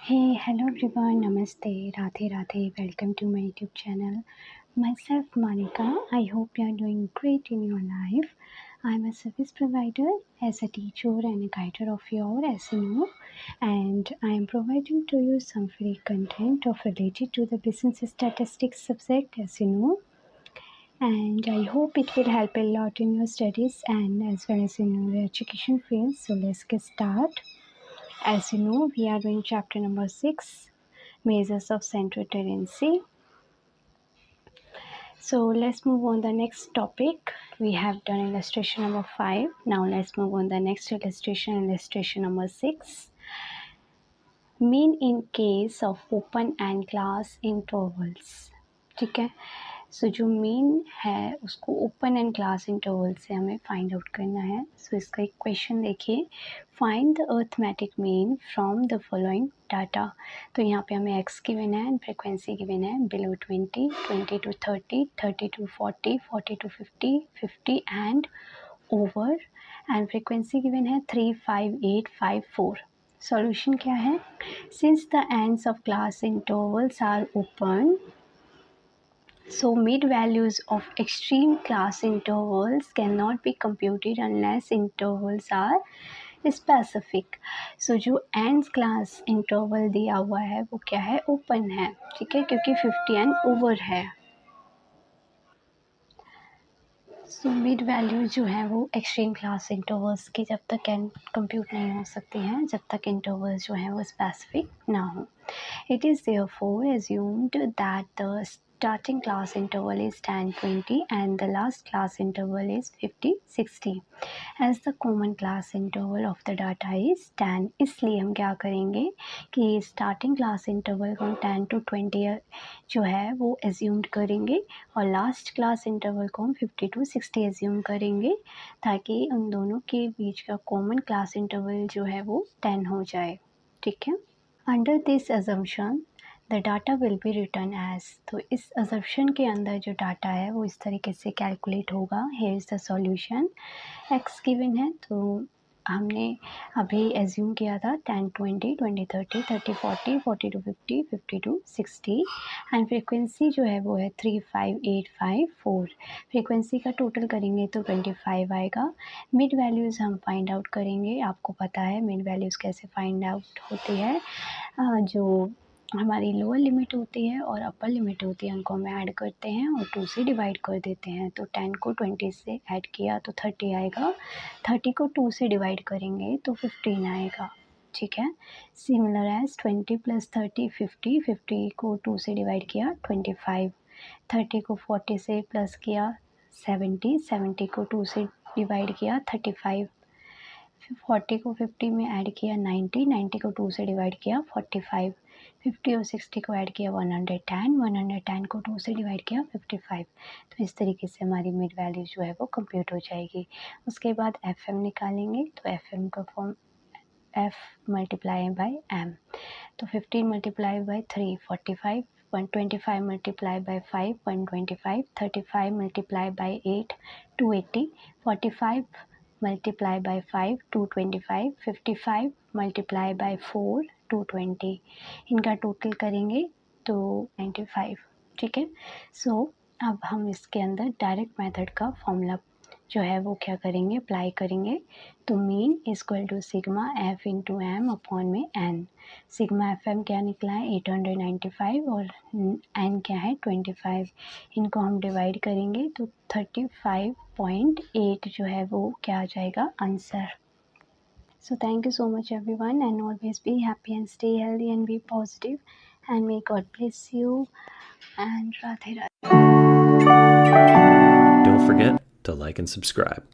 Hey, hello everyone, Namaste, Radhe Radhe, welcome to my YouTube channel. Myself Monica, I hope you are doing great in your life. I'm a service provider as a teacher and a guider of your SNO, and I am providing to you some free content of related to the business statistics subject SNO, and I hope it will help a lot in your studies and as well as in your education field. So let's get started. As you know, we are doing chapter number 6, measures of central tendency. So let's move on the next topic. We have done illustration number 5. Now let's move on the next illustration number 6. Mean in case of open and class intervals. ठीक है, सो जो mean है उसको open and class interval से हमें find out करना है. सो इसका एक क्वेश्चन देखिए, find the arithmetic mean from the following data. तो यहाँ पे हमें एक्स गिवन है एंड फ्रिक्वेंसी गिवन है below 20, 20 to 30, 30 to 40, 40 to 50, 50 and over, and frequency given है 3, 5, 8, 5, 4. सॉल्यूशन क्या है? Since the ends of class intervals are open, so mid values of extreme class intervals cannot be computed unless intervals are specific. So जो ends class interval दिया हुआ है वो क्या है? ओपन है, ठीक है, क्योंकि 50 एंड ओवर है. सो मिड वैल्यू जो है वो एक्सट्रीम क्लास इंटरवल्स की जब तक कंप्यूट नहीं हो सकती हैं, जब तक इंटरवल्स जो हैं वो स्पेसिफिक ना हो. It is therefore assumed that the starting class interval is 10-20 and the last class interval is 50-60. As the common class interval of the data is 10, इसलिए हम क्या करेंगे कि starting class interval को 10 to 20 जो है वो assumed करेंगे और लास्ट क्लास इंटरवल को हम 50 to 60 एज्यूम करेंगे, ताकि उन दोनों के बीच का कॉमन क्लास इंटरवल जो है वो 10 हो जाए. ठीक है. Under this assumption the data will be return as. तो इस अजम्पशन के अंदर जो डाटा है वो इस तरीके से कैलकुलेट होगा. Here is the solution. X given है तो हमने अभी एज्यूम किया था 10, 20, 20, 30, 30, 40, 40 to 50, 50 to 60, एंड फ्रीक्वेंसी जो है वो है 3, 5, 8, 5, 4. फ्रीक्वेंसी का टोटल करेंगे तो 25 आएगा. मिड वैल्यूज़ हम फाइंड आउट करेंगे. आपको पता है मिड वैल्यूज़ कैसे फाइंड आउट होती है. जो हमारी लोअर लिमिट होती है और अपर लिमिट होती है उनको हम ऐड करते हैं और 2 से डिवाइड कर देते हैं. तो 10 को 20 से ऐड किया तो 30 आएगा. 30 को 2 से डिवाइड करेंगे तो 15 आएगा. ठीक है. सिमिलर एज 20 + 30 50, 50 को 2 से डिवाइड किया 25, 30 को 40 से प्लस किया 70, 70 को 2 से डिवाइड किया 35, 40 को 50 में ऐड किया 90, 90 को 2 से डिवाइड किया 45, 50 और 60 को ऐड किया 110, 110 को 2 से डिवाइड किया 55. तो इस तरीके से हमारी मिड वैल्यू जो है वो कंप्यूट हो जाएगी. उसके बाद एफ एम निकालेंगे. तो एफ एम का form F multiply by M. तो 15 multiply by 3 45, 125 multiply by 5 125, 35 multiply by 8 280, 45 multiply by 5 225, 55 multiply by 4 220. इनका टोटल करेंगे तो 95. ठीक है. सो अब हम इसके अंदर डायरेक्ट मेथड का फॉर्मूला जो है वो क्या करेंगे, अप्लाई करेंगे. तो mean equal to sigma F into M upon में एन. सिग्मा एफ एम क्या निकला है 895 और एन क्या है 25. इनको हम डिवाइड करेंगे तो 35.8 जो है वो क्या आ जाएगा answer. So thank you so much everyone, and always be happy and stay healthy and be positive, and may God bless you, and Radhe Radhe. Don't forget to like and subscribe.